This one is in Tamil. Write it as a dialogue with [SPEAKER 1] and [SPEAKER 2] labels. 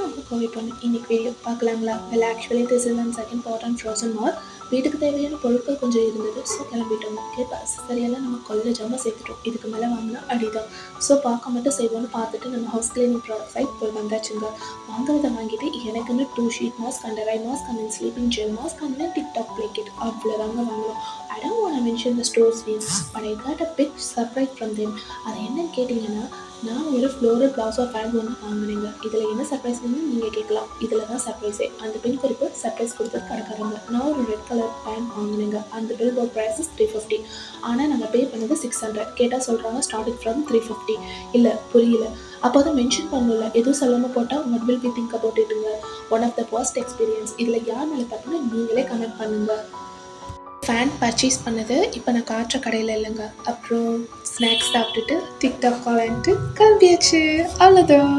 [SPEAKER 1] உங்கள் கோவை பொண்ணு. இன்னைக்கு வீடியோ பார்க்கலாங்களா? Well actually this is an second part on frozen mall. வீட்டுக்கு தேவையான பொருட்கள் கொஞ்சம் இருந்தது, ஸோ கிளம்பிட்டோம். கேட்பா சரியெல்லாம் நம்ம கொஞ்சமாக சேர்த்துட்டோம், இதுக்கு மேலே வாங்கினா அடிதான். ஸோ பார்க்க மட்டும் செய்வோன்னு பார்த்துட்டு நம்ம ஹவுஸ் கிளீனிங் ப்ராடக்ட் சைட் போய் வந்தாச்சுங்க. வாங்குறதை வாங்கிட்டு எனக்குன்னு 2 sheet mask, under eye mask, and sleeping gel mask, and TikTok பிளேக்கெட் அவ்வளோதாங்க வாங்கணும். I don't want to mention the store's name, but I got a big surprise from them. அது என்னன்னு கேட்டிங்கன்னா, நான் ஒரு ஃப்ளோரல் பிளாசோ பேண்ட் ஒன்று வாங்கினேங்க. இதில் என்ன சர்ப்ரைஸ்ன்னு நீங்கள் கேட்கலாம். இதில் தான் சர்ப்ரைஸே. அந்த பின் குறிப்பு சர்ப்ரைஸ் கொடுத்தது கடைக்காரங்க. நான் ஒரு ரெட் கலர் பேண்ட் வாங்கினேங்க. அந்த பில் போர்ட் ப்ரைஸ் இஸ் 350. ஆனால் நாங்கள் பே பண்ணது 600. கேட்டால் சொல்கிறாங்க ஸ்டார்டிங் ஃப்ரம் 350. இல்லை புரியல. அப்போ அதை மென்ஷன் பண்ணல. எதுவும் சொல்லாமல் போட்டால் what will we think about it-ங்க. One of the first experience. இதில் யார் மேலே தப்புன்னு நீங்களே கமெண்ட் பண்ணுங்கள். ஃபேன் பர்ச்சேஸ் பண்ணது இப்போ நான் காட்டுற கடையில் இல்லைங்க. அப்புறம் ஸ்நாக்ஸ் சாப்பிட்டுட்டு டிக்டாக் கால் ஆன்ட்டு கிளம்பியாச்சு. அவ்வளோதான்.